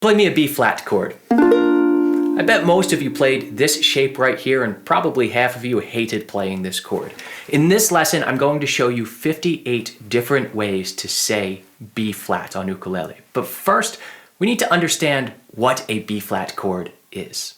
Play me a B flat chord. I bet most of you played this shape right here, and probably half of you hated playing this chord. In this lesson, I'm going to show you 58 different ways to say B flat on ukulele. But first, we need to understand what a B flat chord is.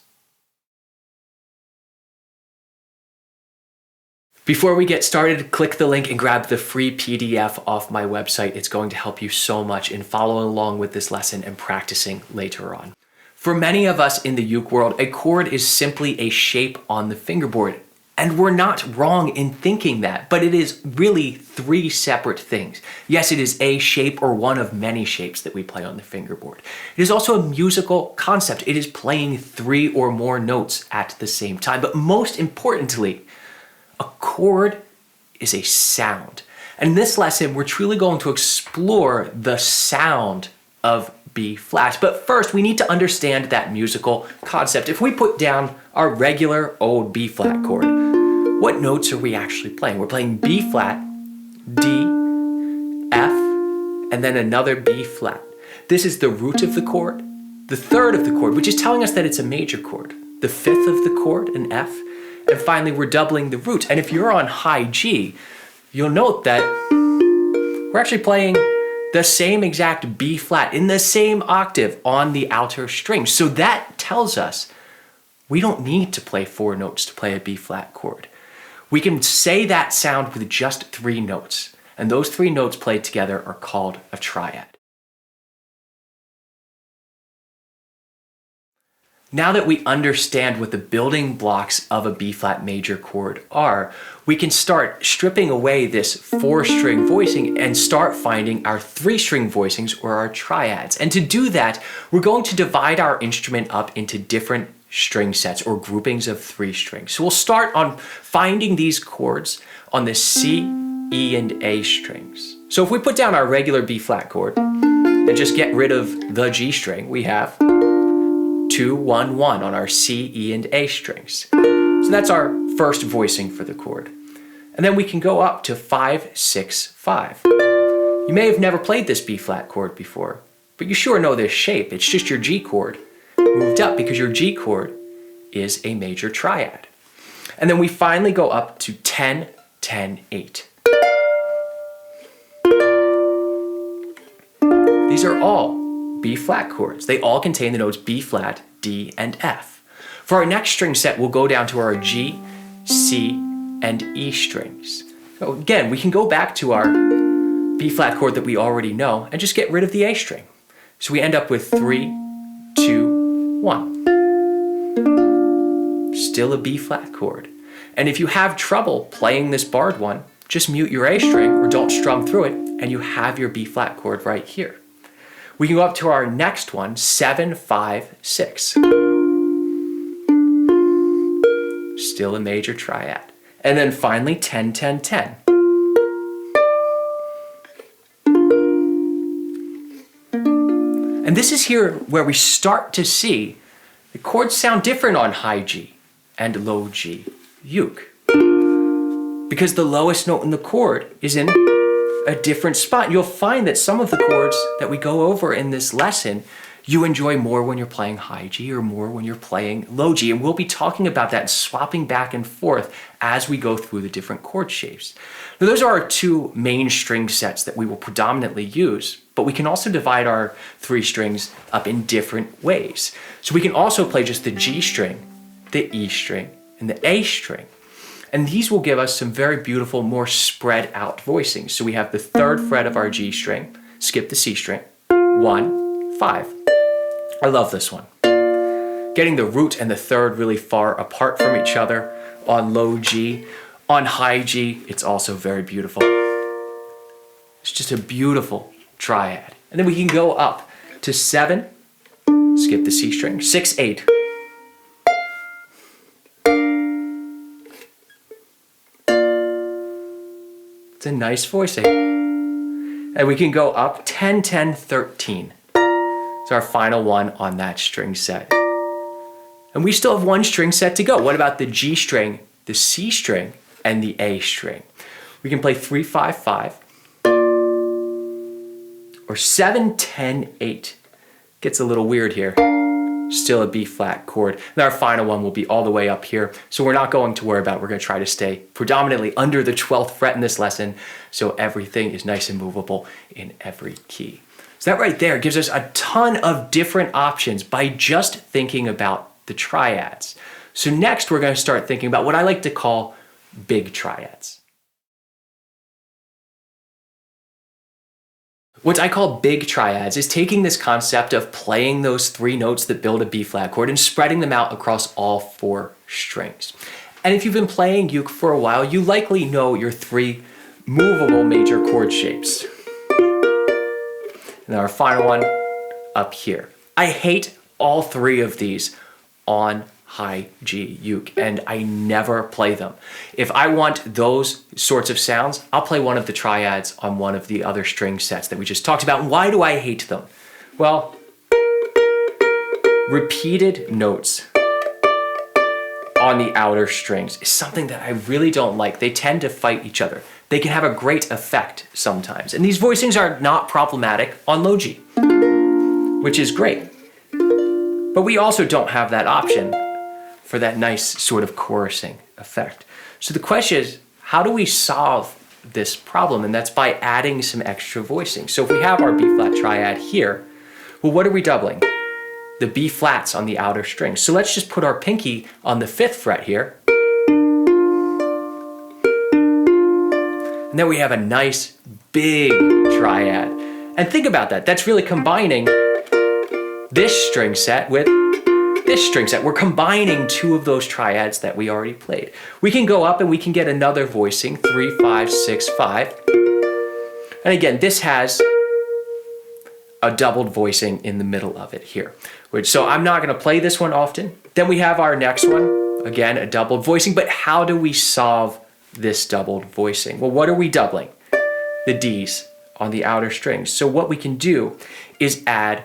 Before we get started, click the link and grab the free PDF off my website. It's going to help you so much in following along with this lesson and practicing later on. For many of us in the uke world, a chord is simply a shape on the fingerboard. And we're not wrong in thinking that, but it is really three separate things. Yes, it is a shape or one of many shapes that we play on the fingerboard. It is also a musical concept. It is playing three or more notes at the same time. But most importantly, a chord is a sound. And in this lesson, we're truly going to explore the sound of B flat. But first, we need to understand that musical concept. If we put down our regular old B flat chord, what notes are we actually playing? We're playing B flat, D, F, and then another B flat. This is the root of the chord, the third of the chord, which is telling us that it's a major chord, the fifth of the chord, an F, and finally we're doubling the root. And if you're on high G, you'll note that we're actually playing the same exact B flat in the same octave on the outer string. So that tells us we don't need to play four notes to play a B flat chord. We can say that sound with just three notes, and those three notes played together are called a triad. Now that we understand what the building blocks of a B flat major chord are, we can start stripping away this 4-string voicing and start finding our 3-string voicings or our triads. And to do that, we're going to divide our instrument up into different string sets or groupings of 3 strings. So we'll start on finding these chords on the C, E, and A strings. So if we put down our regular B flat chord and just get rid of the G string, we have 2, 1, 1 on our C, E, and A strings. So that's our first voicing for the chord. And then we can go up to 5, 6, 5. You may have never played this B flat chord before, but you sure know this shape. It's just your G chord moved up because your G chord is a major triad. And then we finally go up to 10, 10, 8. These are all B flat chords. They all contain the notes B flat, D, and F. For our next string set, we'll go down to our G, C, and E strings. So again, we can go back to our B flat chord that we already know and just get rid of the A string. So we end up with 3, 2, 1. Still a B flat chord. And if you have trouble playing this barred one, just mute your A string or don't strum through it, and you have your B flat chord right here. We can go up to our next one, 7, 5, 6. Still a major triad. And then finally 10, 10, 10. And this is here where we start to see the chords sound different on high G and low G uke. Because the lowest note in the chord is in a different spot. You'll find that some of the chords that we go over in this lesson, you enjoy more when you're playing high G or more when you're playing low G. And we'll be talking about that and swapping back and forth as we go through the different chord shapes. Now, those are our 2 main string sets that we will predominantly use, but we can also divide our 3 strings up in different ways. So we can also play just the G string, the E string, and the A string. And these will give us some very beautiful, more spread out voicings. So we have the 3rd fret of our G string, skip the C string, 1, 5. I love this one. Getting the root and the 3rd really far apart from each other on low G. On high G, it's also very beautiful. It's just a beautiful triad. And then we can go up to 7, skip the C string, 6, 8. It's a nice voicing. And we can go up 10, 10, 13. It's our final one on that string set. And we still have 1 string set to go. What about the G string, the C string, and the A string? We can play 3, 5, 5, or 7, 10, 8. gets a little weird here. Still a B flat chord. And our final one will be all the way up here. So we're not going to worry about it. We're going to try to stay predominantly under the 12th fret in this lesson, so everything is nice and movable in every key. So that right there gives us a ton of different options by just thinking about the triads. So next we're going to start thinking about what I like to call big triads. What I call big triads is taking this concept of playing those 3 notes that build a B flat chord and spreading them out across all 4 strings. And if you've been playing uke for a while, you likely know your 3 movable major chord shapes. And our final one up here. I hate all 3 of these on high G uke, and I never play them. If I want those sorts of sounds, I'll play one of the triads on one of the other string sets that we just talked about. Why do I hate them? Well, repeated notes on the outer strings is something that I really don't like. They tend to fight each other. They can have a great effect sometimes. And these voicings are not problematic on low G, which is great. But we also don't have that option for that nice sort of chorusing effect. So the question is, how do we solve this problem? And that's by adding some extra voicing. So if we have our B flat triad here, well, what are we doubling? The B flats on the outer strings. So let's just put our pinky on the 5th fret here. And then we have a nice big triad. And think about that. That's really combining this string set with this string set. We're combining 2 of those triads that we already played. We can go up and we can get another voicing, 3, 5, 6, 5. And again, this has a doubled voicing in the middle of it here. So I'm not going to play this one often. Then we have our next one, again, a doubled voicing. But how do we solve this doubled voicing? Well, what are we doubling? The D's on the outer strings. So what we can do is add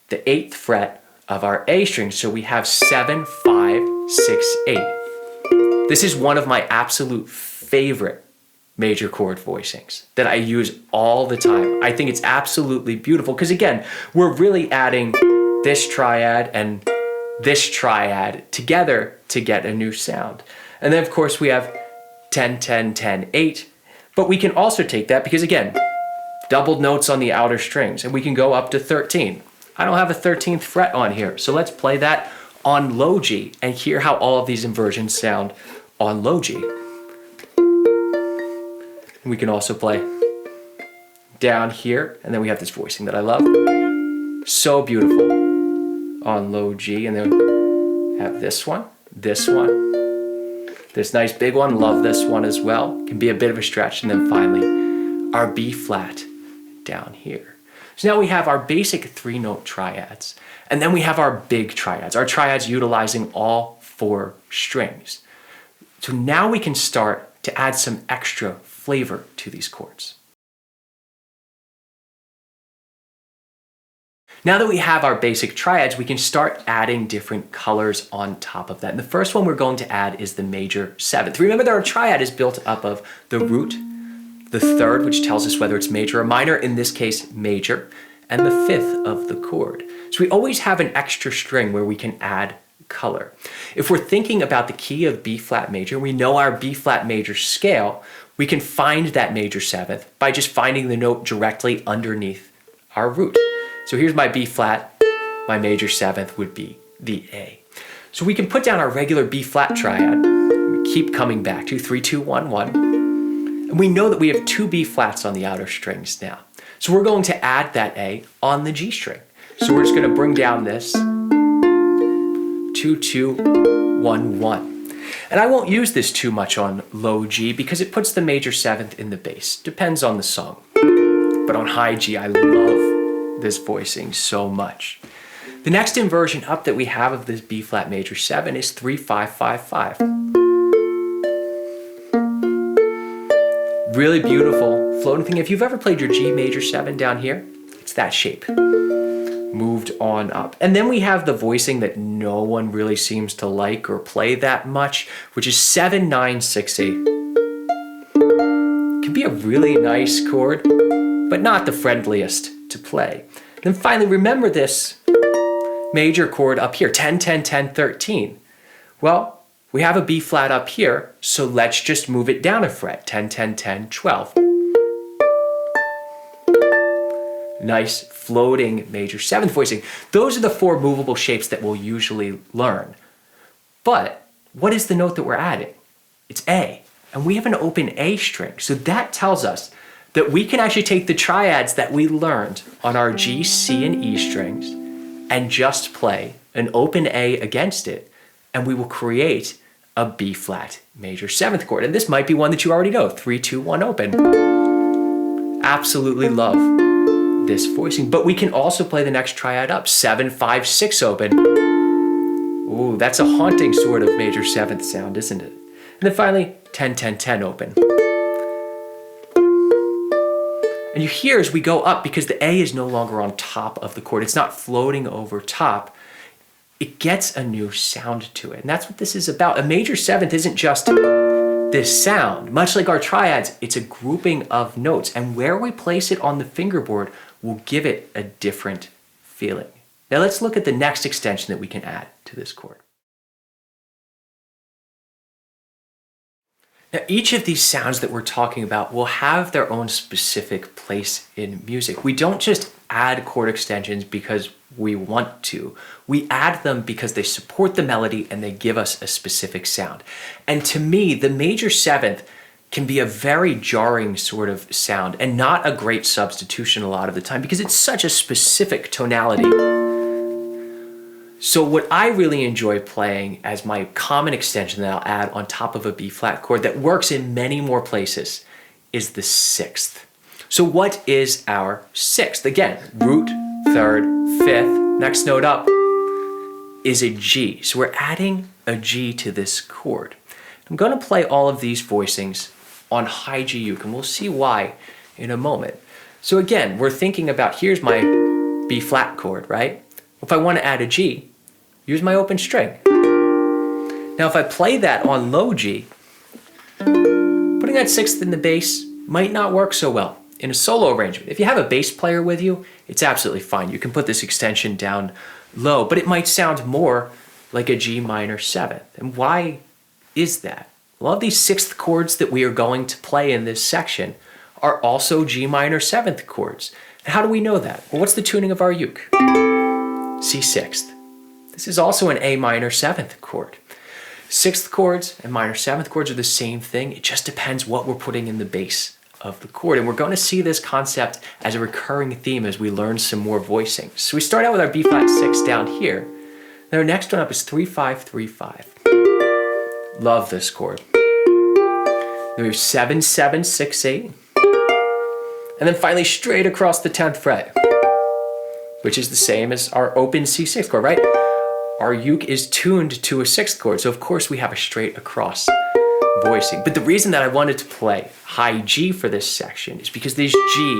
the 8th fret of our A string. So we have 7, 5, 6, 8. This is one of my absolute favorite major chord voicings that I use all the time. I think it's absolutely beautiful because again, we're really adding this triad and this triad together to get a new sound. And then of course we have 10, 10, 10, 8. But we can also take that because again, doubled notes on the outer strings, and we can go up to 13. I don't have a 13th fret on here, so let's play that on low G and hear how all of these inversions sound on low G. We can also play down here, and then we have this voicing that I love. So beautiful on low G, and then have this one, this nice big one, love this one as well. Can be a bit of a stretch, and then finally our B flat down here. So now we have our basic 3-note triads, and then we have our big triads, our triads utilizing all 4 strings. So now we can start to add some extra flavor to these chords. Now that we have our basic triads, we can start adding different colors on top of that. And the first one we're going to add is the major 7th. Remember that our triad is built up of the root, the 3rd, which tells us whether it's major or minor, in this case major, and the 5th of the chord. So we always have an extra string where we can add color. If we're thinking about the key of B flat major, we know our B flat major scale, we can find that major 7th by just finding the note directly underneath our root. So here's my B flat, my major 7th would be the A. So we can put down our regular B flat triad. We keep coming back to 3, 2, 1, 1. And we know that we have 2 B flats on the outer strings now. So we're going to add that A on the G string. So we're just going to bring down this 2, 2, 1, 1. And I won't use this too much on low G because it puts the major 7th in the bass. Depends on the song. But on high G, I love this voicing so much. The next inversion up that we have of this B flat major 7 is 3, 5, 5, 5. Really beautiful floating thing. If you've ever played your G major 7 down here, it's that shape. Moved on up. And then we have the voicing that no one really seems to like or play that much, which is 7, 9, 6, 8. Can be a really nice chord, but not the friendliest to play. And then finally, remember this major chord up here, 10, 10, 10, 13. Well, we have a B flat up here, so let's just move it down a fret, 10, 10, 10, 12. Nice floating major 7th voicing. Those are the 4 movable shapes that we'll usually learn. But what is the note that we're adding? It's A, and we have an open A string, so that tells us that we can actually take the triads that we learned on our G, C, and E strings and just play an open A against it, and we will create a B flat major 7th chord. And this might be one that you already know, 3, 2, 1 open. Absolutely love this voicing, but we can also play the next triad up, 7, 5, 6 open. Ooh, that's a haunting sort of major 7th sound, isn't it? And then finally, 10, 10, 10 open. And you hear as we go up, because the A is no longer on top of the chord, it's not floating over top, it gets a new sound to it. And that's what this is about. A major 7th isn't just this sound. Much like our triads, it's a grouping of notes, and where we place it on the fingerboard will give it a different feeling. Now let's look at the next extension that we can add to this chord. Now, each of these sounds that we're talking about will have their own specific place in music. We don't just add chord extensions because we want to. We add them because they support the melody and they give us a specific sound. And to me, the major 7th can be a very jarring sort of sound and not a great substitution a lot of the time because it's such a specific tonality. So what I really enjoy playing as my common extension that I'll add on top of a B flat chord that works in many more places is the 6th. So what is our 6th? Again, root, 3rd, 5th, next note up is a G. So we're adding a G to this chord. I'm going to play all of these voicings on high G uke, and we'll see why in a moment. So again, we're thinking about, here's my B flat chord, right? If I want to add a G, use my open string. Now if I play that on low G, putting that 6th in the bass might not work so well in a solo arrangement. If you have a bass player with you, it's absolutely fine. You can put this extension down low, but it might sound more like a G minor 7th. And why is that? A lot of these 6th chords that we are going to play in this section are also G minor 7th chords. And how do we know that? Well, what's the tuning of our uke? C6th. This is also an A minor 7th chord. 6th chords and minor 7th chords are the same thing. It just depends what we're putting in the bass of the chord. And we're going to see this concept as a recurring theme as we learn some more voicings. So we start out with our B flat 6 down here. Then our next one up is 3, 5, 3, 5. Love this chord. Then we have 7, 7, 6, 8. And then finally straight across the 10th fret, which is the same as our open C6 chord, right? Our uke is tuned to a 6th chord, so of course we have a straight across voicing. But the reason that I wanted to play high G for this section is because this G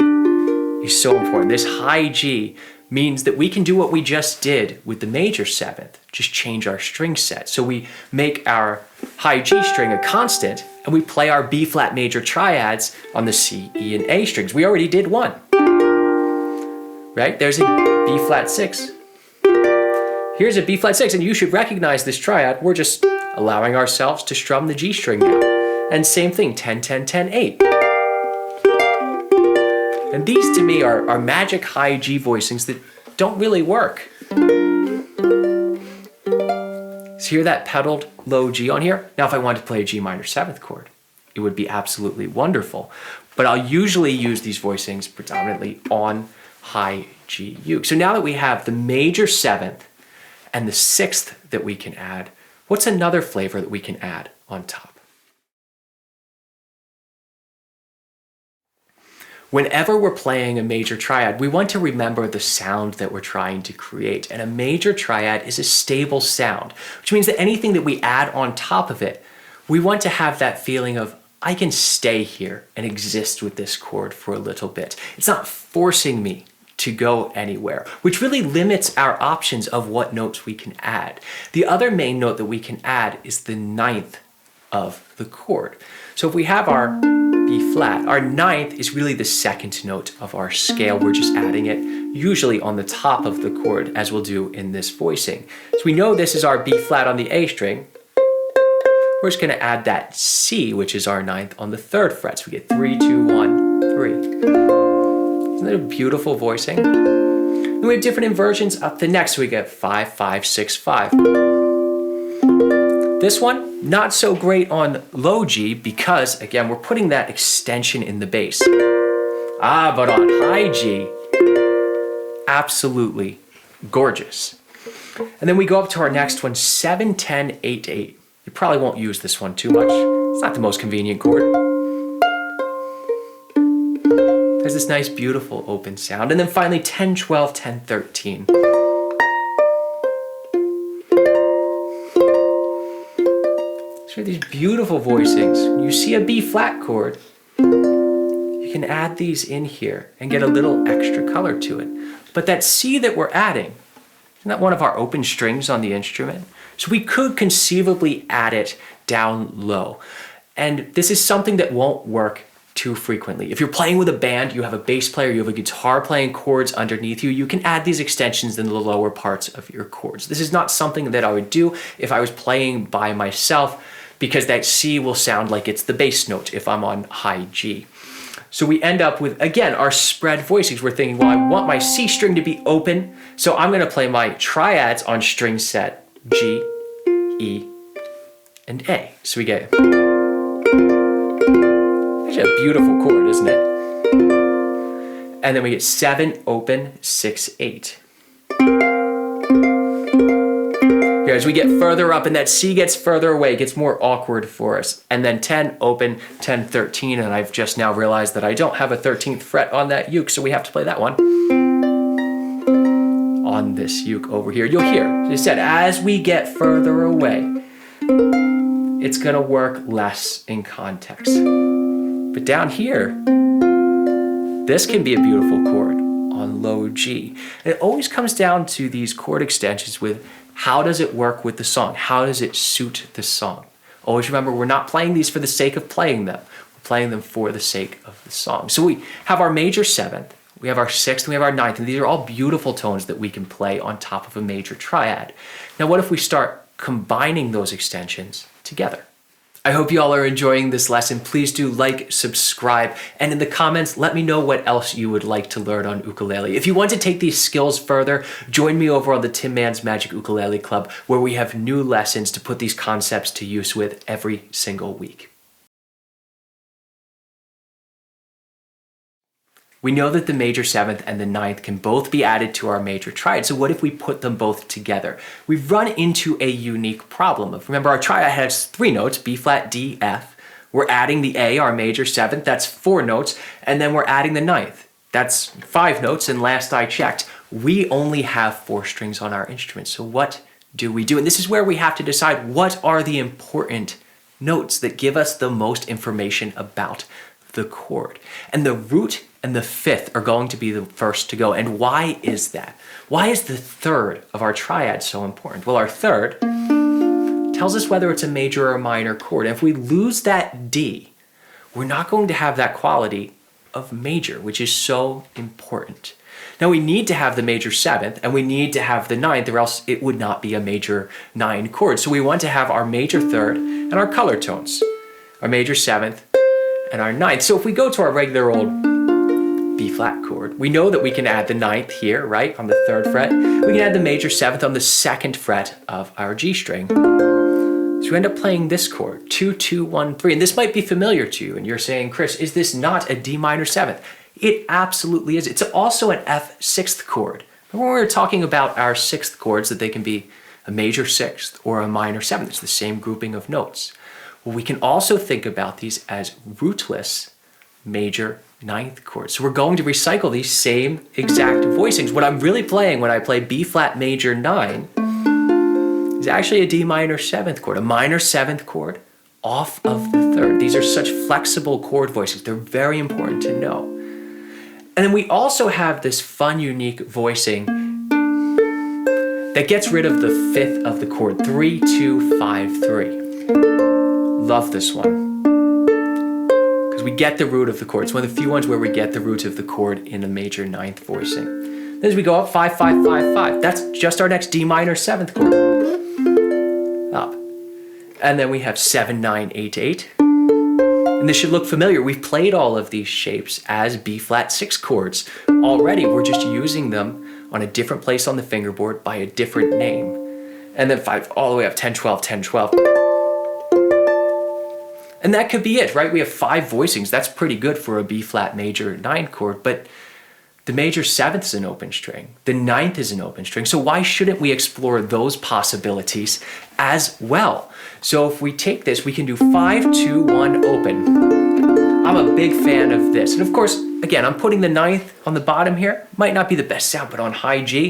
is so important. This high G means that we can do what we just did with the major 7th, just change our string set. So we make our high G string a constant, and we play our B flat major triads on the C, E, and A strings. We already did one, right? There's a B flat 6. Here's a B flat 6, and you should recognize this triad. We're just allowing ourselves to strum the G string now. And same thing, 10, 10, 10, 8. And these to me are magic high G voicings that don't really work. So hear that pedaled low G on here? Now if I wanted to play a G minor 7th chord, it would be absolutely wonderful. But I'll usually use these voicings predominantly on high G uke. So now that we have the major 7th and the 6th that we can add, what's another flavor that we can add on top? Whenever we're playing a major triad, we want to remember the sound that we're trying to create. And a major triad is a stable sound, which means that anything that we add on top of it, we want to have that feeling of, I can stay here and exist with this chord for a little bit. It's not forcing me to go anywhere, which really limits our options of what notes we can add. The other main note that we can add is the 9th of the chord. So if we have our B flat, our 9th is really the 2nd note of our scale. We're just adding it usually on the top of the chord, as we'll do in this voicing. So we know this is our B flat on the A string. We're just going to add that C, which is our ninth, on the third fret. So we get 3, 2, 1, 3. Isn't that a beautiful voicing? Then we have different inversions up the neck. So we get 5, 5, 6, 5. This one, not so great on low G because, again, we're putting that extension in the bass. But on high G, absolutely gorgeous. And then we go up to our next one, 7, 10, 8, 8. You probably won't use this one too much. It's not the most convenient chord. There's this nice, beautiful open sound. And then finally 10, 12, 10, 13. So these beautiful voicings. When you see a B flat chord, you can add these in here and get a little extra color to it. But that C that we're adding, isn't that one of our open strings on the instrument? So we could conceivably add it down low. And this is something that won't work too frequently. If you're playing with a band, you have a bass player, you have a guitar playing chords underneath you, you can add these extensions in the lower parts of your chords. This is not something that I would do if I was playing by myself, because that C will sound like it's the bass note if I'm on high G. So we end up with, again, our spread voicings. We're thinking, well, I want my C string to be open, so I'm going to play my triads on string set G, E, and A. So we get actually a beautiful chord, isn't it? And then we get 7 open, 6, 8. Here, as we get further up and that C gets further away, it gets more awkward for us. And then 10 open, 10, 13, and I've just now realized that I don't have a 13th fret on that uke, so we have to play that one on this uke over here. You'll hear, as I said, as we get further away, it's gonna work less in context. But down here, this can be a beautiful chord on low G. And it always comes down to these chord extensions with how does it work with the song? How does it suit the song? Always remember, we're not playing these for the sake of playing them. We're playing them for the sake of the song. So we have our major 7th, we have our 6th, and we have our 9th, and these are all beautiful tones that we can play on top of a major triad. Now, what if we start combining those extensions together? I hope you all are enjoying this lesson. Please do like, subscribe, and in the comments, let me know what else you would like to learn on ukulele. If you want to take these skills further, join me over on the Tim Mann's Magic Ukulele Club, where we have new lessons to put these concepts to use with every single week. We know that the major 7th and the 9th can both be added to our major triad, so what if we put them both together? We've run into a unique problem. Remember, our triad has 3 notes, B flat, D, F. We're adding the A, our major 7th, that's 4 notes, and then we're adding the 9th. That's 5 notes, and last I checked, we only have 4 strings on our instrument, so what do we do? And this is where we have to decide what are the important notes that give us the most information about the chord. And the root and the 5th are going to be the first to go. And why is that? Why is the 3rd of our triad so important? Well, our 3rd tells us whether it's a major or a minor chord. And if we lose that D, we're not going to have that quality of major, which is so important. Now we need to have the major 7th and we need to have the 9th, or else it would not be a major 9 chord. So we want to have our major 3rd and our color tones, our major 7th and our 9th. So if we go to our regular old B flat chord, we know that we can add the 9th here, right, on the 3rd fret. We can add the major 7th on the 2nd fret of our G string. So we end up playing this chord, 2, 2, 1, 3. And this might be familiar to you, and you're saying, Chris, is this not a D minor 7th? It absolutely is. It's also an F 6th chord. When we're talking about our 6th chords, that they can be a major 6th or a minor 7th. It's the same grouping of notes. Well, we can also think about these as rootless major 9th chords. So we're going to recycle these same exact voicings. What I'm really playing when I play B flat major 9 is actually a D minor 7th chord, a minor 7th chord off of the 3rd. These are such flexible chord voicings. They're very important to know. And then we also have this fun, unique voicing that gets rid of the 5th of the chord, 3, 2, 5, 3. Love this one. We get the root of the chord. It's one of the few ones where we get the root of the chord in a major 9th voicing. As we go up, 5, 5, 5, 5. That's just our next D minor 7th chord. Up. And then we have 7, 9, 8, 8. And this should look familiar. We've played all of these shapes as B flat 6 chords already. We're just using them on a different place on the fingerboard by a different name. And then 5 all the way up, 10, 12, 10, 12. And that could be it, right? We have 5 voicings. That's pretty good for a B flat major 9 chord, but the major 7th is an open string. The 9th is an open string. So why shouldn't we explore those possibilities as well? So if we take this, we can do 5, 2, 1, open. I'm a big fan of this. And of course, again, I'm putting the 9th on the bottom here. Might not be the best sound, but on high G,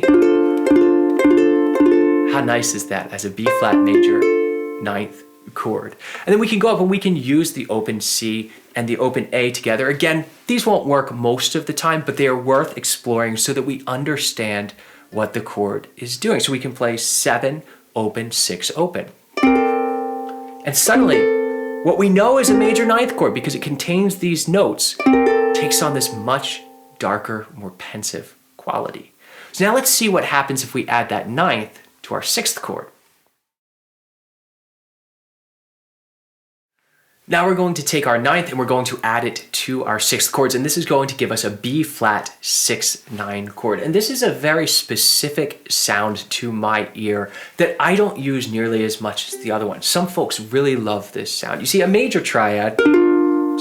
how nice is that as a B flat major 9th chord? And then we can go up and we can use the open C and the open A together. Again, these won't work most of the time, but they are worth exploring so that we understand what the chord is doing. So we can play 7, open, 6, open. And suddenly, what we know is a major 9th chord, because it contains these notes, takes on this much darker, more pensive quality. So now let's see what happens if we add that 9th to our 6th chord. Now we're going to take our 9th and we're going to add it to our 6th chords, and this is going to give us a B flat 6, 9 chord. And this is a very specific sound to my ear that I don't use nearly as much as the other one. Some folks really love this sound. You see, a major triad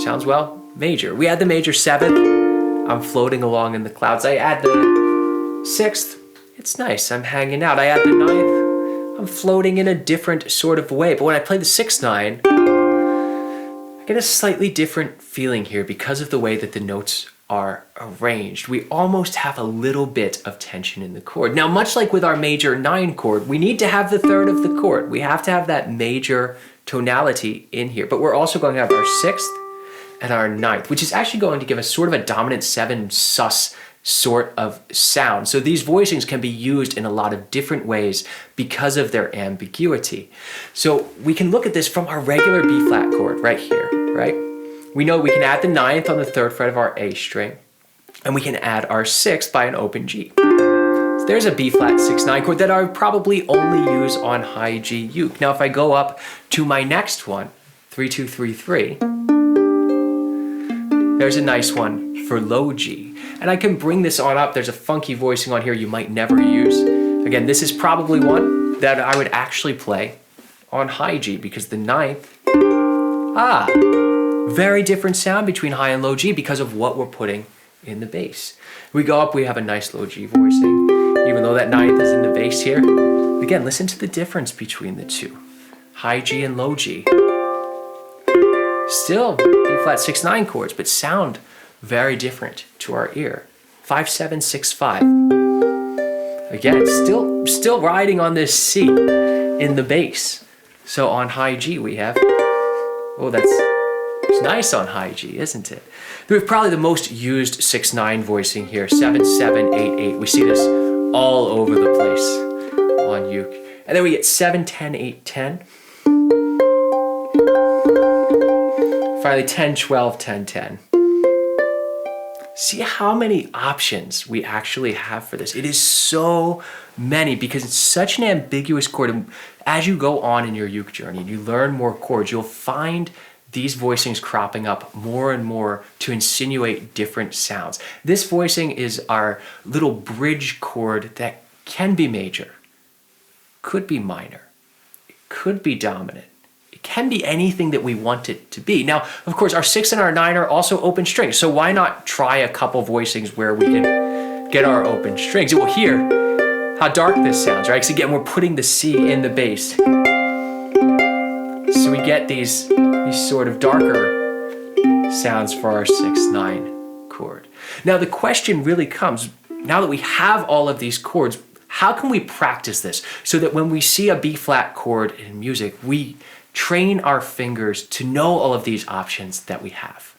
sounds, well, major. We add the major 7th, I'm floating along in the clouds. I add the 6th, it's nice, I'm hanging out. I add the 9th, I'm floating in a different sort of way. But when I play the 6, 9, get a slightly different feeling here because of the way that the notes are arranged. We almost have a little bit of tension in the chord. Now, much like with our major 9 chord, we need to have the 3rd of the chord. We have to have that major tonality in here, but we're also going to have our 6th and our 9th, which is actually going to give us sort of a dominant 7 sus sort of sound. So these voicings can be used in a lot of different ways because of their ambiguity. So we can look at this from our regular B flat chord right here, right? We know we can add the 9th on the 3rd fret of our A string, and we can add our 6th by an open G. So there's a B flat 6, 9 chord that I would probably only use on high G uke. Now if I go up to my next one, 3, 2, 3, 3, there's a nice one for low G. And I can bring this on up. There's a funky voicing on here you might never use. Again, this is probably one that I would actually play on high G because the 9th, very different sound between high and low G because of what we're putting in the bass. We go up, we have a nice low G voicing, even though that 9th is in the bass here. Again, listen to the difference between the two. High G and low G. Still B flat 6, 9 chords, but sound very different to our ear. 5, 7, 6, 5. Again, still riding on this C in the bass. So on high G we have, oh, it's nice on high G, isn't it? We have probably the most used 6, 9 voicing here. 7, 7, 8, 8. We see this all over the place on uke. And then we get 7, 10, 8, 10. Finally 10, 12, 10, 10. See how many options we actually have for this. It is so many because it's such an ambiguous chord. And as you go on in your uke journey and you learn more chords, you'll find these voicings cropping up more and more to insinuate different sounds. This voicing is our little bridge chord that can be major, could be minor, it could be dominant. It can be anything that we want it to be. Now, of course, our 6 and our 9 are also open strings, so why not try a couple voicings where we can get our open strings? We'll hear how dark this sounds, right? Because again, we're putting the C in the bass. So we get these sort of darker sounds for our 6, 9 chord. Now the question really comes, now that we have all of these chords, how can we practice this so that when we see a B flat chord in music, we train our fingers to know all of these options that we have?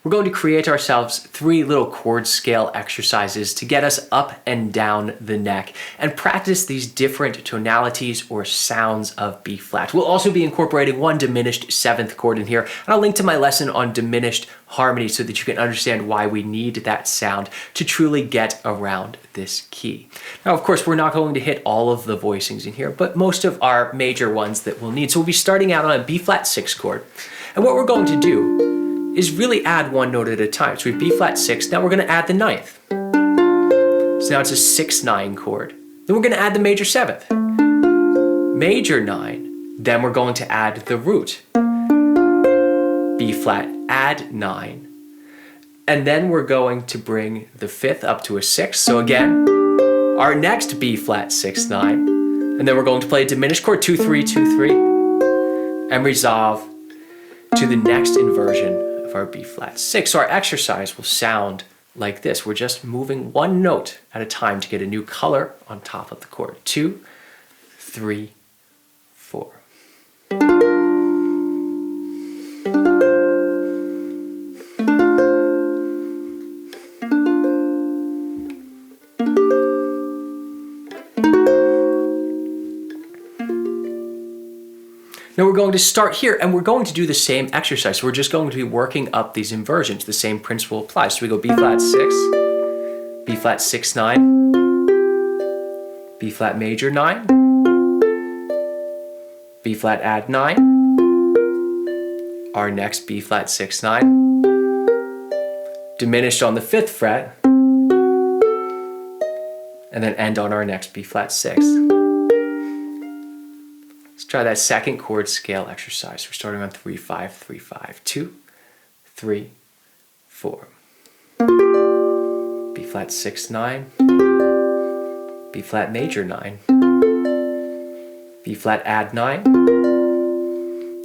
we're going to create ourselves 3 little chord scale exercises to get us up and down the neck and practice these different tonalities or sounds of B flat. We'll also be incorporating 1 diminished 7th chord in here, and I'll link to my lesson on diminished harmony so that you can understand why we need that sound to truly get around this key. Now, of course, we're not going to hit all of the voicings in here, but most of our major ones that we'll need. So we'll be starting out on a B flat 6 chord, and what we're going to do is really add 1 note at a time. So we have B flat 6, now we're going to add the 9th. So now it's a 6-9 chord. Then we're going to add the major 7th. Major 9, then we're going to add the root. B flat, add 9. And then we're going to bring the 5th up to a 6. So again, our next B flat 6-9. And then we're going to play a diminished chord 2-3, 2-3. And resolve to the next inversion of our B flat 6. So our exercise will sound like this. We're just moving 1 note at a time to get a new color on top of the chord. 2, 3, 4. Now we're going to start here and we're going to do the same exercise. So we're just going to be working up these inversions. The same principle applies. So we go B flat 6, B flat 6-9, B flat major 9, B flat add 9, our next B flat 6-9, diminished on the 5th fret, and then end on our next B flat 6. Try that second chord scale exercise. We're starting on 3-5, 3-5, 2, 3, 4. B flat 6-9, B flat major 9, B flat add 9,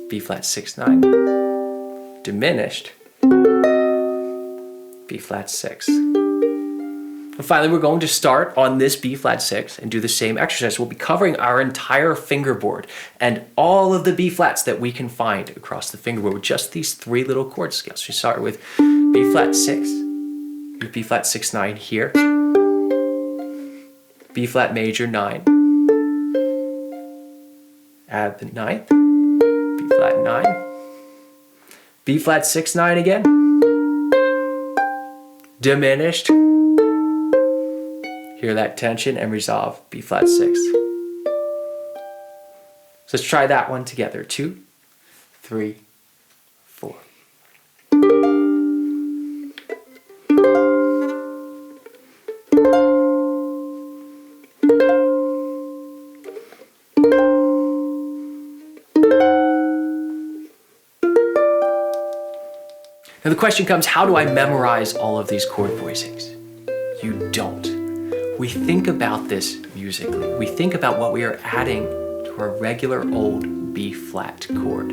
B flat 6-9, diminished, B flat 6. And finally, we're going to start on this B flat 6 and do the same exercise. We'll be covering our entire fingerboard and all of the B flats that we can find across the fingerboard with just these 3 little chord scales. We start with B flat 6, B flat 6-9 here, B flat major 9, add the 9th, B flat 9, B flat 6-9 again, diminished, hear that tension, and resolve B flat 6. So let's try that one together. 2, 3, 4. Now the question comes, how do I memorize all of these chord voicings? You don't. We think about this musically. We think about what we are adding to our regular old B flat chord,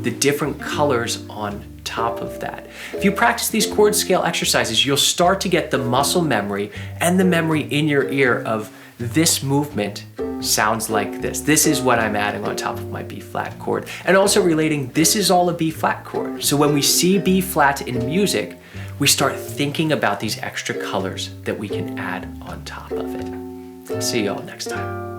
the different colors on top of that. If you practice these chord scale exercises, you'll start to get the muscle memory and the memory in your ear of this movement sounds like this. This is what I'm adding on top of my B flat chord. And also relating, this is all a B flat chord. So when we see B flat in music, we start thinking about these extra colors that we can add on top of it. See y'all next time.